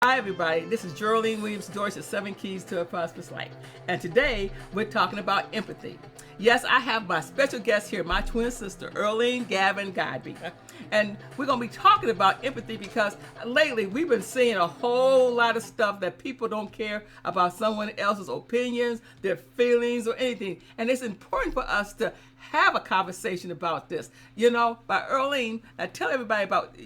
Hi, everybody. This is Gearlene Williams-Dortch at 7 Keys to a Prosperous Life. And today, we're talking about empathy. Yes, I have my special guest here, my twin sister, Earlene Gavin-Godbey. And we're going to be talking about empathy because lately we've been seeing a whole lot of stuff that people don't care about someone else's opinions, their feelings, or anything. And it's important for us to have a conversation about this. You know, by Earlene, tell everybody about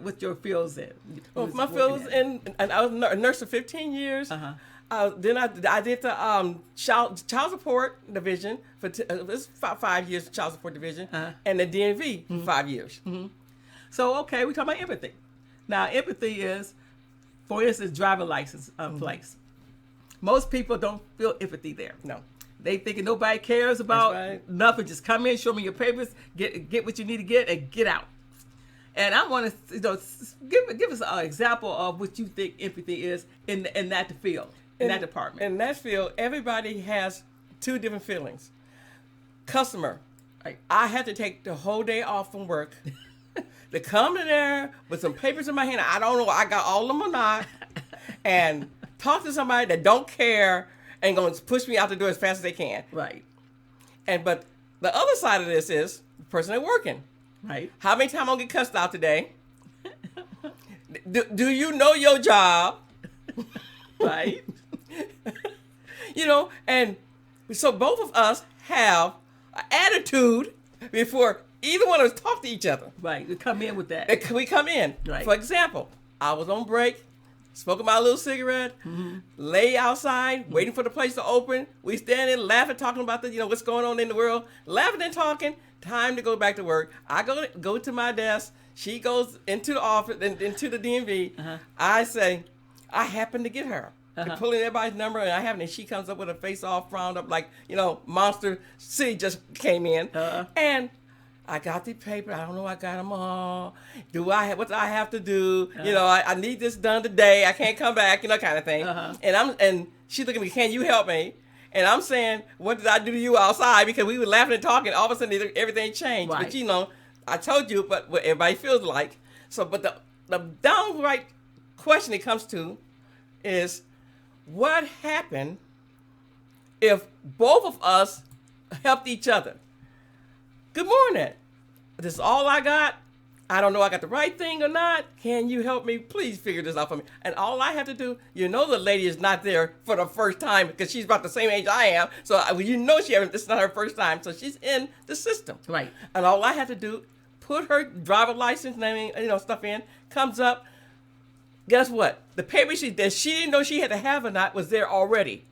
what your field's in. Well, my field's in, and I was a nurse for 15 years. Then I did the child support division for it was 5 years, child support division, and the DMV for 5 years. So, okay, we're talking about empathy. Now, empathy is, for instance, driver license place. Most people don't feel empathy there. No. They thinking nobody cares about nothing. Just come in, show me your papers, get what you need to get, and get out. And I want to, give us an example of what you think empathy is in that field, in that department. In that field, everybody has two different feelings. Customer, I had to take the whole day off from work to come in there with some papers in my hand. I don't know I got all of them or not, and talk to somebody that don't care and going to push me out the door as fast as they can. Right. But the other side of this is the person that's working. Right. How many times I'm going to get cussed out today? Do you know your job? Right. And so both of us have an attitude before either one of us talk to each other. Right. We come in with that. We come in. Right. For example, I was on break, smoking my little cigarette, lay outside, waiting for the place to open. We standing, laughing, talking about what's going on in the world, laughing and talking. Time to go back to work. I go to my desk. She goes into the office, into the DMV. I say, I happen to get her. Pulling everybody's number, and she comes up with a face all frowned up like, Monster City just came in. And I got the paper. I don't know. I got them all. What do I have to do? I need this done today. I can't come back. Kind of thing. And she's looking at me. Can you help me? And I'm saying, what did I do to you outside? Because we were laughing and talking. All of a sudden, everything changed. Right. But I told you, but what everybody feels like. So, but the downright question it comes to is, what happened if both of us helped each other? Good morning. This is all I got. I don't know I got the right thing or not. Can you help me? Please figure this out for me. And all I have to do, the lady is not there for the first time because she's about the same age I am. So it's not her first time. So she's in the system. Right. And all I have to do, put her driver license, stuff in, comes up. Guess what? The paper that she didn't know she had to have or not was there already.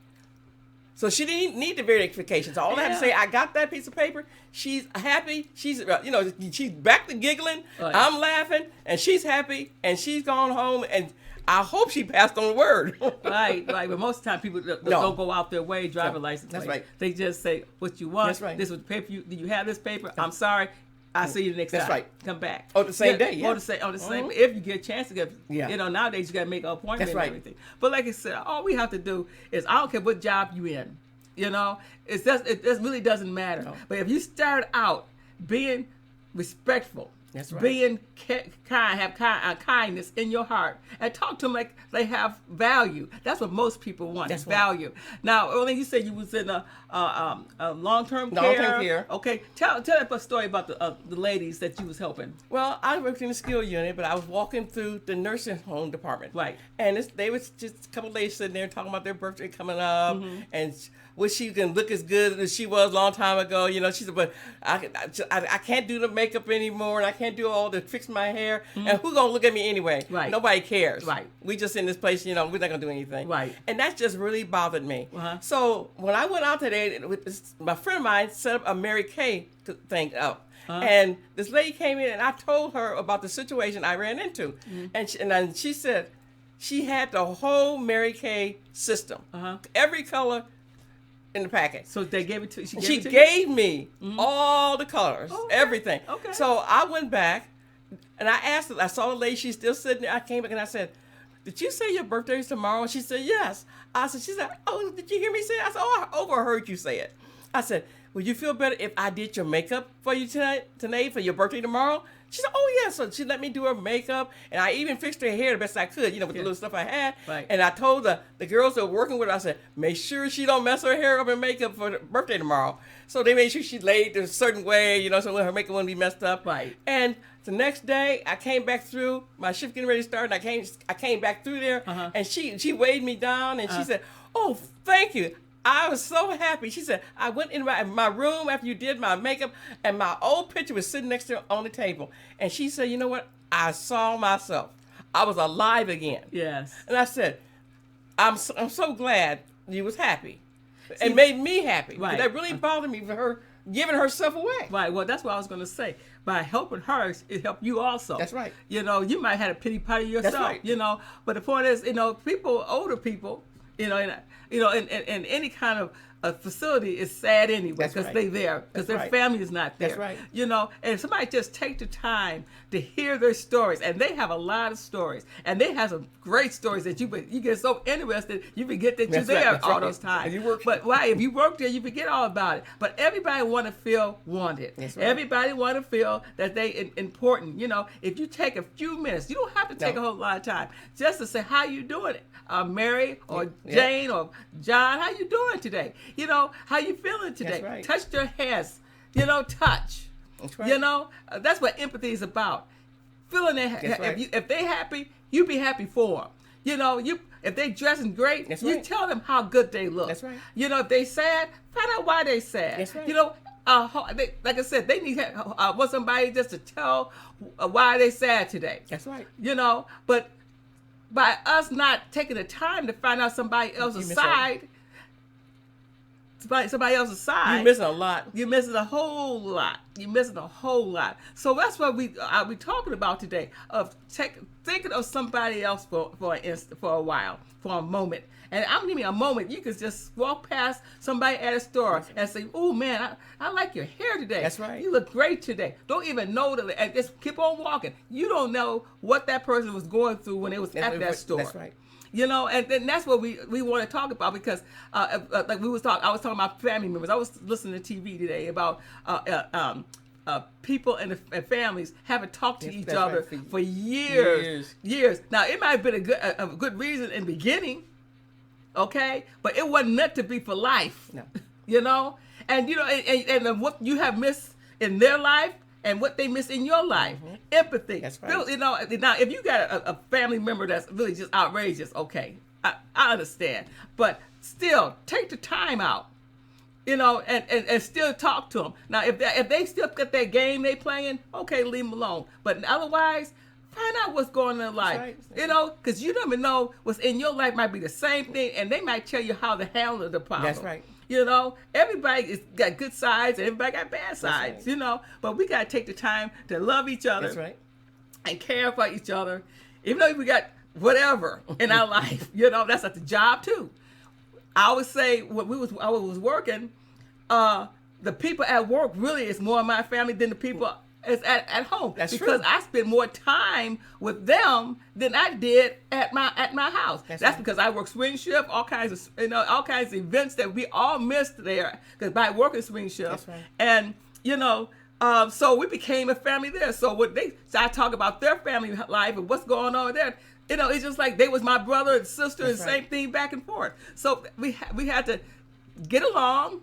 So she didn't need the verification. So all I have to say, I got that piece of paper. She's happy. She's back to giggling. Right. I'm laughing, and she's happy, and she's gone home, and I hope she passed on the word. Right. But most of the time, people don't go out their way, driver license. That's right. They just say, what you want. That's right. This was the paper. Do you have this paper? I'm sorry. I'll see you the next time. That's right. Come back. Oh, the same day, yeah. On the same, if you get a chance to get, nowadays you got to make an appointment. That's right. And everything. But like I said, all we have to do is, I don't care what job you in, it really doesn't matter. No. But if you start out being respectful, that's right, being kind, have kindness in your heart, and talk to them like they have value. That's what most people want. That's value. Right. Now, Earlene, you said you was in a long-term care. Long-term care. Okay, tell a story about the ladies that you was helping. Well, I worked in the skill unit, but I was walking through the nursing home department. Right. And they was just a couple of ladies sitting there talking about their birthday coming up, and wish she can look as good as she was a long time ago. She said, but I can't do the makeup anymore, and I can't do all the fix my hair. And who's going to look at me anyway? Right. Nobody cares. Right. We just in this place, we're not going to do anything. Right. And that just really bothered me. So when I went out today, my friend of mine set up a Mary Kay thing up. And this lady came in, and I told her about the situation I ran into. And she said she had the whole Mary Kay system. Every color in the packet. So they gave it to you? She gave me all the colors, everything. Okay. So I went back, and I asked her, I saw the lady, she's still sitting there. I came back and I said, did you say your birthday is tomorrow? She said, yes. She said, oh, did you hear me say it? I said, oh, I overheard you say it. I said, would you feel better if I did your makeup for you tonight for your birthday tomorrow? She said, oh, yeah. So she let me do her makeup, and I even fixed her hair the best I could, with the little stuff I had. Right. And I told the girls that were working with her, I said, make sure she don't mess her hair up and makeup for the birthday tomorrow. So they made sure she laid a certain way, so her makeup wouldn't be messed up. Right. And the next day, I came back through, my shift getting ready to start, and I came back through there, and she weighed me down, and she said, oh, thank you. I was so happy. She said, I went in my room after you did my makeup, and my old picture was sitting next to her on the table. And she said, you know what? I saw myself. I was alive again. Yes. And I said, I'm so glad you was happy. It made me happy. Right. That really bothered me for her giving herself away. Right. Well, that's what I was going to say. By helping her, it helped you also. That's right. You might have had a pity party yourself. That's right. But the point is, older people, in any kind of a facility is sad anyway because they there because their family is not there. That's right. And if somebody just take the time to hear their stories, and they have a lot of stories, and they have some great stories that you get so interested you forget that you're there all those times. But why? If you work there, you forget all about it. But everybody want to feel wanted. That's right. Everybody want to feel that they important. If you take a few minutes, you don't have to take a whole lot of time just to say how you doing it. Mary or Jane or John, how you doing today? How you feeling today? That's right. Touch their hands, touch. That's right. That's what empathy is about. Feeling that right. if they happy, you be happy for them. If they dressing great, That's you right. tell them how good they look. That's right. If they sad, find out why they sad. That's right. Like I said, they need want somebody just to tell why they sad today. That's right. But by us not taking the time to find out somebody else's side, somebody else's side, you're missing a lot. You're missing a whole lot. You're missing a whole lot. So that's what we talking about today. Of thinking of somebody else for a while, for a moment. And I don't mean a moment. You could just walk past somebody at a store and say, "Oh man, I like your hair today. That's right. You look great today." Don't even know that, and just keep on walking. You don't know what that person was going through when they was at that store. That's right. And then that's what we want to talk about because, like I was talking about family members. I was listening to TV today about people and families haven't talked to each other for years. Now it might have been a good reason in the beginning, okay, but it wasn't meant to be for life. No. And what you have missed in their life. And what they miss in your life, empathy. That's right. Now if you got a family member that's really just outrageous, okay, I understand. But still, take the time out, and still talk to them. Now, if they still got that game they playing, okay, leave them alone. But otherwise, find out what's going on in life. Right. Because you never know what's in your life might be the same thing, and they might tell you how to handle the problem. That's right. Everybody got good sides and everybody got bad sides, right. But we got to take the time to love each other. That's right. And care for each other. Even though we got whatever in our life, that's at the job too. I always say when I was working, the people at work really is more of my family than the people is at home. That's because true. I spend more time with them than I did at my house. That's right. because I work swing shift, all kinds of events that we all missed there because by working swing shift. That's right. And so we became a family there. So I talk about their family life and what's going on there. It's just like they was my brother and sister. That's and right. same thing back and forth. So we had to get along.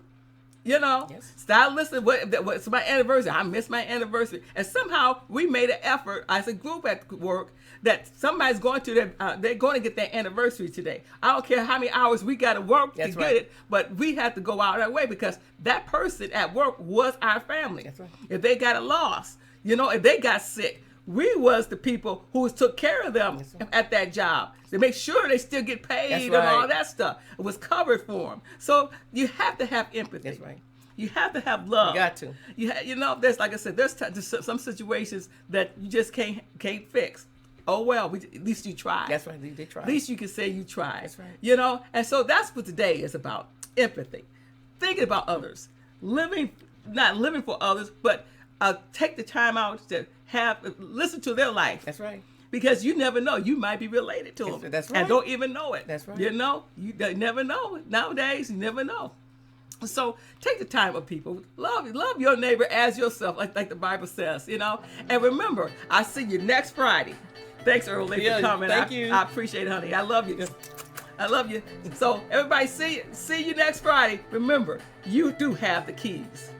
Yes. Start listening. What's my anniversary? I missed my anniversary, and somehow we made an effort as a group at work that somebody's going to they're going to get their anniversary today. I don't care how many hours we got to work to get it, but we have to go out that way because that person at work was our family. That's right. If they got a loss, if they got sick, we was the people who took care of them at that job to make sure they still get paid and all that stuff. It was covered for them. So you have to have empathy. That's right. You have to have love. You got to. There's like I said, there's some situations that you just can't fix. Oh well, at least you tried. That's right. They tried. At least you can say you tried. That's right. And so that's what today is about: empathy, thinking about others, not living for others, but take the time out to listen to their life. That's right. Because you never know, you might be related to them. That's right. And don't even know it. That's right. You never know nowadays. You never know. So take the time with people. Love your neighbor as yourself, like the Bible says, you know. And remember, I see you next Friday. Thanks, Earlene, for coming. Thank you. I appreciate it, honey. I love you. I love you. So everybody, see you next Friday. Remember, you do have the keys.